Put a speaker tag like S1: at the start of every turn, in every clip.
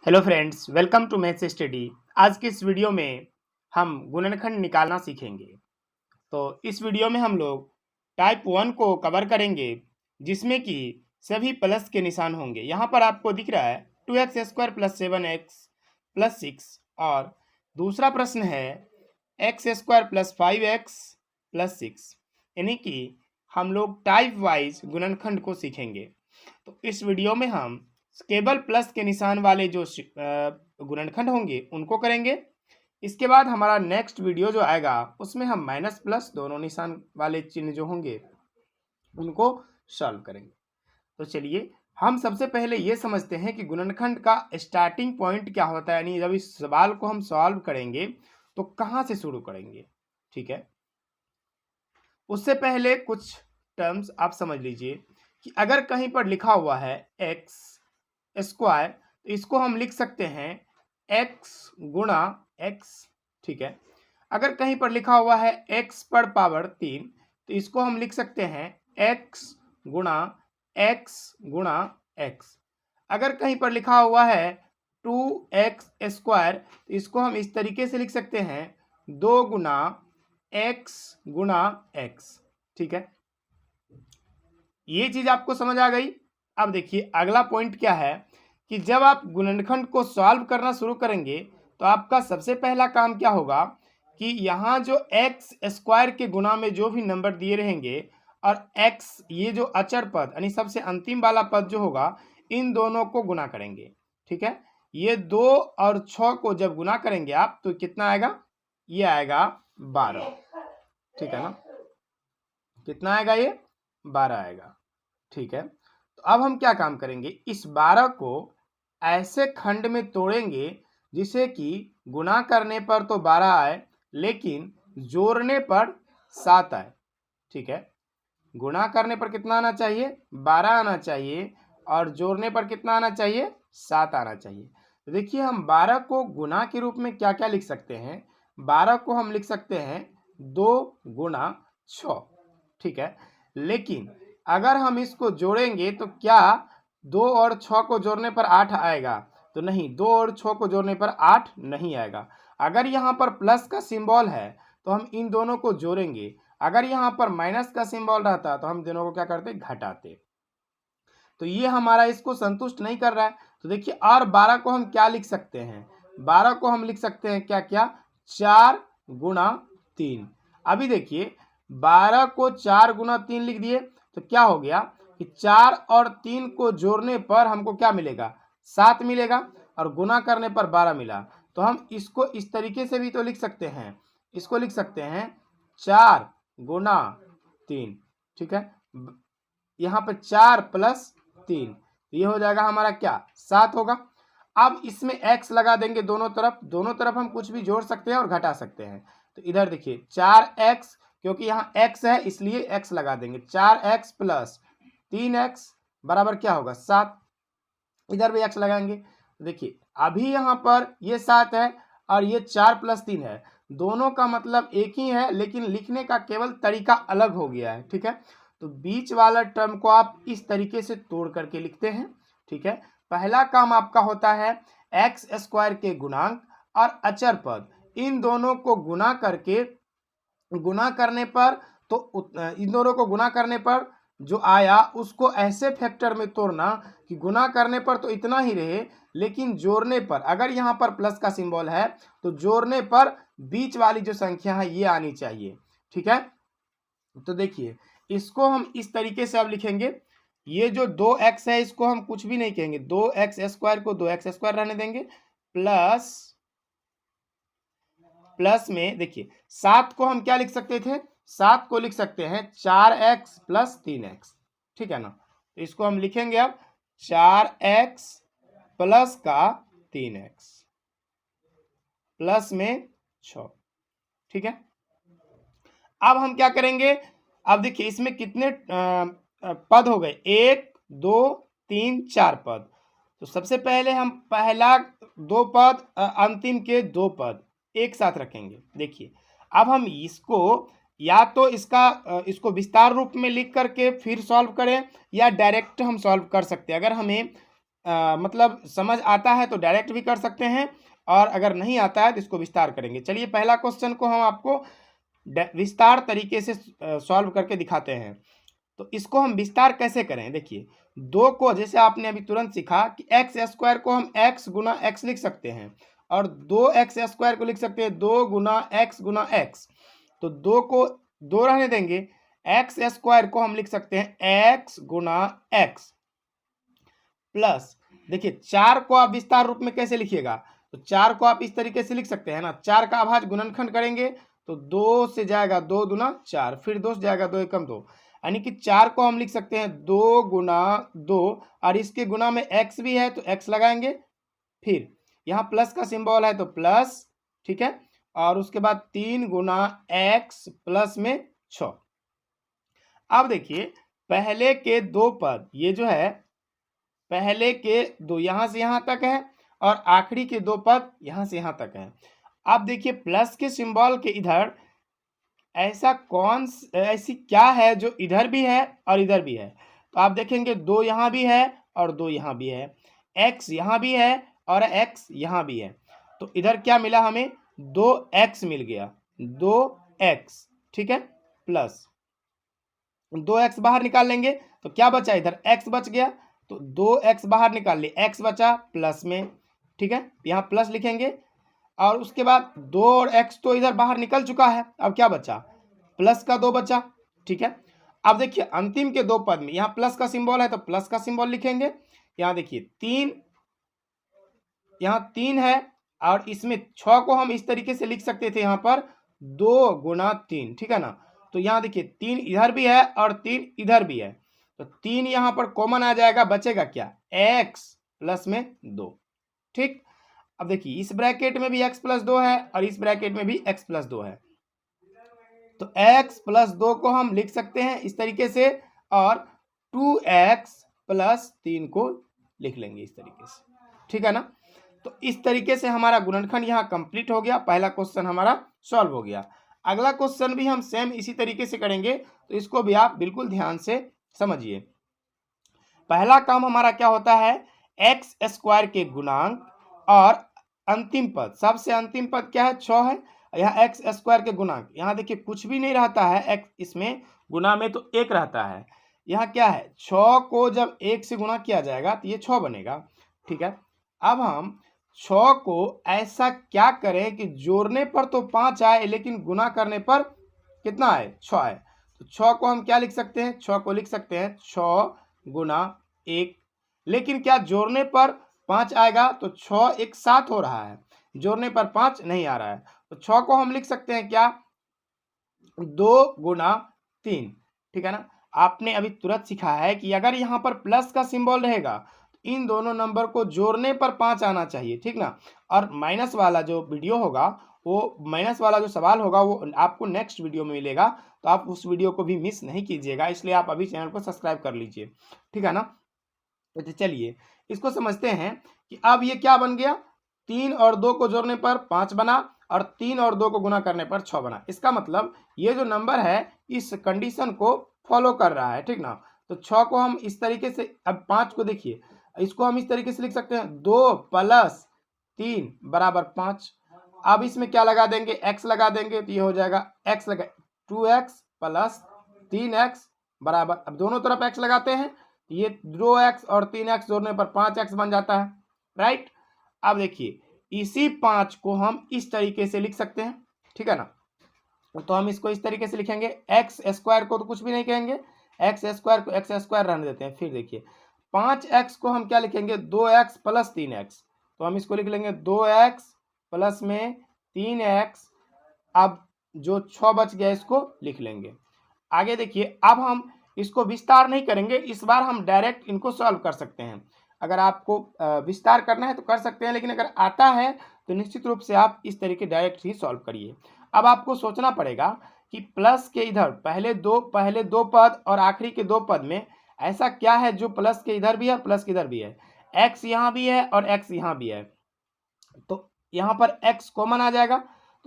S1: Hello friends, welcome to maths study. आज की इस वीडियो में हम गुणनखंड निकालना सीखेंगे। तो इस वीडियो में हम लोग टाइप 1 को कवर करेंगे, जिसमें कि सभी प्लस के निशान होंगे। यहाँ पर आपको दिख रहा है 2x² + 7x + 6 और दूसरा प्रश्न है x² + 5x + 6, यानी कि हम लोग टाइप वाइज गुणनखंड को सीखेंगे। तो इस वीडियो में हम केवल प्लस के निशान वाले जो गुणनखंड होंगे उनको करेंगे। इसके बाद हमारा नेक्स्ट वीडियो जो आएगा उसमें हम माइनस प्लस दोनों निशान वाले चिन्ह जो होंगे उनको सॉल्व करेंगे। तो चलिए हम सबसे पहले ये समझते हैं कि गुणनखंड का स्टार्टिंग पॉइंट क्या होता है, यानी जब इस सवाल को हम सॉल्व करेंगे तो कहाँ से शुरू करेंगे। ठीक है, उससे पहले कुछ टर्म्स आप समझ लीजिए कि अगर कहीं पर लिखा हुआ है x², तो इसको हम लिख सकते हैं x गुणा x। ठीक है, अगर कहीं पर लिखा हुआ है x पर पावर 3, तो इसको हम लिख सकते हैं x गुणा x। अगर कहीं पर लिखा हुआ है 2x², तो इसको हम इस तरीके से लिख सकते हैं 2 गुणा x। ठीक है, ये चीज आपको समझ आ गई। अब देखिए अगला पॉइंट क्या है कि जब आप गुणनखंड को सॉल्व करना शुरू करेंगे तो आपका सबसे पहला काम क्या होगा कि यहाँ जो x² के गुणा में जो भी नंबर दिए रहेंगे और x ये जो अचर पद यानी सबसे अंतिम वाला पद जो होगा, इन दोनों को गुणा करेंगे। ठीक है, ये 2 और 6 को जब गुणा करेंगे आप तो कितना आएगा, ये आएगा 12। ठीक है ना, कितना आएगा, ये 12 आएगा। ठीक है, तो अब हम क्या काम करेंगे, इस 12 को ऐसे खंड में तोड़ेंगे जिसे कि गुणा करने पर तो 12 आए लेकिन जोड़ने पर 7 आए। ठीक है, गुणा करने पर कितना आना चाहिए, 12 आना चाहिए, और जोड़ने पर कितना आना चाहिए, 7 आना चाहिए। तो देखिए हम 12 को गुणा के रूप में क्या क्या लिख सकते हैं। 12 को हम लिख सकते हैं 2 गुणा 6। ठीक है, लेकिन अगर हम इसको जोड़ेंगे तो क्या 2 और 6 को जोड़ने पर 8 आएगा, तो नहीं, 2 और 6 को जोड़ने पर 8 नहीं आएगा। अगर यहाँ पर प्लस का सिंबल है तो हम इन दोनों को जोड़ेंगे, अगर यहाँ पर माइनस का सिंबल रहता तो हम दोनों को क्या करते, घटाते। तो ये हमारा इसको संतुष्ट नहीं कर रहा है। तो देखिए और 12 को हम क्या लिख सकते हैं, 12 को हम लिख सकते हैं क्या क्या, 4 गुणा 3। अभी देखिए 12 को 4 गुणा 3 लिख दिए तो क्या हो गया कि 4 और 3 को जोड़ने पर हमको क्या मिलेगा, 7 मिलेगा, और गुणा करने पर 12 मिला। तो हम इसको इस तरीके से भी तो लिख सकते हैं, इसको लिख सकते हैं 4 गुणा 3। ठीक है, यहाँ पे 4 + 3, ये हो जाएगा हमारा क्या, 7 होगा। अब इसमें x लगा देंगे दोनों तरफ हम कुछ भी जोड़ सकते हैं और घटा सकते हैं। तो इधर देखिए 4x, क्योंकि यहाँ x है इसलिए x लगा देंगे, 4x + 3x बराबर क्या होगा, 7। इधर भी x लगाएंगे। देखिए अभी यहाँ पर ये 7 है और ये 4 + 3 है, दोनों का मतलब एक ही है लेकिन लिखने का केवल तरीका अलग हो गया है। ठीक है, तो बीच वाला टर्म को आप इस तरीके से तोड़ करके लिखते हैं। ठीक है, पहला काम आपका होता है x² के गुणांक और अचर पद, इन दोनों को गुणा करने पर तो इन दोनों को गुणा करने पर जो आया उसको ऐसे फैक्टर में तोड़ना कि गुणा करने पर तो इतना ही रहे लेकिन जोड़ने पर, अगर यहाँ पर प्लस का सिंबल है तो जोड़ने पर बीच वाली जो संख्या है ये आनी चाहिए। ठीक है, तो देखिए इसको हम इस तरीके से अब लिखेंगे, ये जो 2x है इसको हम कुछ भी नहीं कहेंगे, 2x² को 2x² रहने देंगे, प्लस में देखिए 7 को हम क्या लिख सकते थे, 7 को लिख सकते हैं 4x + 3x। ठीक है ना, तो इसको हम लिखेंगे अब 4x + का 3x प्लस में 6। ठीक है, अब हम क्या करेंगे, अब देखिए इसमें कितने पद हो गए, 1 2 3 4 पद। तो सबसे पहले हम पहला 2 पद अंतिम के 2 पद एक साथ रखेंगे। देखिए अब हम इसको या तो इसको विस्तार रूप में लिख करके फिर सॉल्व करें या डायरेक्ट हम सॉल्व कर सकते हैं। अगर हमें मतलब समझ आता है तो डायरेक्ट भी कर सकते हैं, और अगर नहीं आता है तो इसको विस्तार करेंगे। चलिए पहला क्वेश्चन को हम आपको विस्तार तरीके से सॉल्व करके दिखाते हैं। तो इसको हम विस्तार कैसे करें, देखिए 2 को, जैसे आपने अभी तुरंत सीखा कि एक्स स्क्वायर को हम x गुना एक्स लिख सकते हैं, और 2x स्क्वायर को लिख सकते हैं 2 गुना x। तो 2 को 2 रहने देंगे, एक्स स्क्वायर को हम लिख सकते हैं x गुना x प्लस, देखिए 4 को आप विस्तार रूप में कैसे लिखिएगा, तो 4 को आप इस तरीके से लिख सकते हैं ना, 4 का अभाज्य गुणनखंड करेंगे तो 2 से जाएगा 2 दूना 4, फिर 2 से जाएगा 2 एकम 2, यानी कि 4 को हम लिख सकते हैं 2 गुना 2, और इसके गुना में x भी है तो x लगाएंगे, फिर यहाँ प्लस का सिंबल है तो प्लस, ठीक है, और उसके बाद 3 गुना x प्लस में 6। अब देखिए पहले के 2 पद, ये जो है पहले के 2 यहाँ से यहाँ तक है, और आखिरी के 2 पद यहाँ से यहाँ तक है। अब देखिए प्लस के सिंबल के इधर ऐसी क्या है जो इधर भी है और इधर भी है, तो आप देखेंगे 2 यहाँ भी है और 2 यहाँ भी है, x यहाँ भी है और x यहाँ भी है, तो इधर क्या मिला हमें, 2x मिल गया, 2x, ठीक है, प्लस 2x बाहर निकाल लेंगे तो क्या बचा, इधर x बच गया, तो 2x बाहर निकाल लिए, x बचा प्लस में, ठीक है, यहाँ प्लस लिखेंगे, और उसके बाद 2 और x तो इधर बाहर निकल चुका है, अब क्या बचा, प्लस का 2 बचा, ठीक है। अब देखिए अंतिम के 2 पद में यहाँ प्लस का सिंबल है तो प्लस का सिंबल लिखेंगे, यहाँ देखिए 3, यहाँ 3 है, और इसमें 6 को हम इस तरीके से लिख सकते थे, यहाँ पर 2 गुना 3, ठीक है ना, तो यहाँ देखिए 3 इधर भी है और 3 इधर भी है, तो 3 यहाँ पर कॉमन आ जाएगा, बचेगा क्या, x प्लस में 2, ठीक। अब देखिए इस ब्रैकेट में भी x प्लस 2 है और इस ब्रैकेट में भी x प्लस 2 है, तो x प्लस 2 को हम लिख सकते हैं इस तरीके से, और 2x प्लस 3 को लिख लेंगे इस तरीके से, ठीक है ना। तो इस तरीके से हमारा गुणनखंड यहाँ कंप्लीट हो गया, पहला क्वेश्चन हमारा सॉल्व हो गया। अगला क्वेश्चन भी हम सेम इसी तरीके से करेंगे, तो इसको भी आप बिल्कुल ध्यान से समझिए। पहला काम हमारा क्या होता है, एक्स स्क्वायर के गुणांक और अंतिम पद, सबसे अंतिम पद क्या है, 6 है, यहाँ एक्स स्क्वायर के गुणांक, यहाँ देखिए कुछ भी नहीं रहता है, एक्स इसमें गुना में तो 1 रहता है, यहाँ क्या है, 6 को जब 1 से गुना किया जाएगा तो ये 6 बनेगा, ठीक है। अब हम 6 को ऐसा क्या करें कि जोड़ने पर तो 5 आए लेकिन गुना करने पर कितना आए, 6 आए, तो 6 को हम क्या लिख सकते हैं, 6 को लिख सकते हैं 6 गुना 1, लेकिन क्या जोड़ने पर 5 आएगा, तो 6 एक साथ हो रहा है, जोड़ने पर 5 नहीं आ रहा है, तो 6 को हम लिख सकते हैं क्या, 2 गुना 3, ठीक है ना। आपने अभी तुरंत सीखा है कि अगर यहाँ पर प्लस का सिंबल रहेगा तो इन दोनों नंबर को जोड़ने पर 5 आना चाहिए, ठीक ना। और माइनस वाला जो वीडियो होगा, वो माइनस वाला जो सवाल होगा वो आपको नेक्स्ट वीडियो में मिलेगा, तो आप उस वीडियो को भी मिस नहीं कीजिएगा, इसलिए आप अभी चैनल को सब्सक्राइब कर लीजिए, ठीक है ना। तो चलिए इसको समझते हैं कि अब ये क्या बन गया, 3 और 2 को जोड़ने पर 5 बना और 3 और 2 को गुना करने पर 6 बना, इसका मतलब ये जो नंबर है इस कंडीशन को फॉलो कर रहा है, ठीक ना। तो 6 को हम इस तरीके से, अब 5 को देखिए, इसको हम इस तरीके से लिख सकते हैं, 2 प्लस 3 बराबर 5, अब इसमें क्या लगा देंगे, x लगा देंगे, तो ये हो जाएगा x लगा 2x प्लस 3x बराबर, अब दोनों तरफ x लगाते हैं, ये 2x और 3x जोड़ने पर 5x बन जाता है, राइट। अब देखिए इसी 5 को हम इस तरीके से लिख सकते हैं, ठीक है ना, तो हम इसको इस तरीके से लिखेंगे, एक्स स्क्वायर को तो कुछ भी नहीं कहेंगे, एक्स स्क्वायर को एक्स स्क्वायर रहने देते हैं, फिर देखिए 5x को हम क्या लिखेंगे, 2x प्लस 3x, तो हम इसको लिख लेंगे 2x प्लस में 3x, अब जो 6 बच गया इसको लिख लेंगे। आगे देखिए अब हम इसको विस्तार नहीं करेंगे, इस बार हम डायरेक्ट इनको सॉल्व कर सकते हैं, अगर आपको विस्तार करना है तो कर सकते हैं, लेकिन अगर आता है तो निश्चित रूप से आप इस तरीके डायरेक्ट ही सॉल्व करिए। अब आपको सोचना पड़ेगा कि प्लस के इधर पहले दो पद और आखिरी के 2 पद में ऐसा क्या है जो प्लस के इधर भी है और प्लस के इधर भी है, x यहाँ भी है और x यहाँ भी है, तो यहाँ पर x कॉमन आ जाएगा,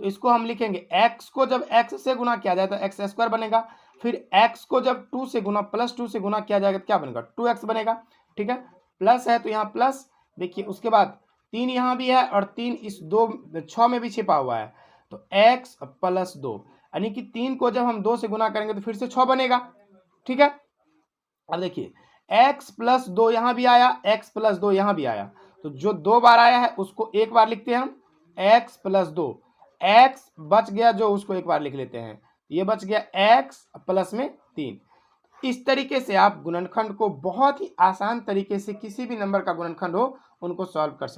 S1: तो इसको हम लिखेंगे x को जब x से गुना किया जाए तो एक्स स्क्वायर बनेगा, फिर x को जब 2 से गुना प्लस 2 से गुना किया जाएगा तो क्या बनेगा, 2x बनेगा, ठीक है। प्लस है तो यहाँ प्लस, देखिए उसके बाद 3 यहाँ भी है और 3 इस 6 में भी छिपा हुआ है, तो x प्लस 2, यानी कि 3 को जब हम 2 से गुना करेंगे तो फिर से 6 बनेगा। ठीक है, अब देखिए x प्लस 2 यहाँ भी आया, x प्लस 2 यहाँ भी आया, तो जो 2 बार आया है उसको एक बार लिखते हैं हम, x प्लस 2, x बच गया जो उसको एक बार लिख लेते हैं, ये बच गया x प्लस में 3। इस तरीके से आप गुणनखंड को बहुत ही आसान तरीके से किसी भी नंबर का गुणनखंड हो उनको सॉल्व कर सकते हैं।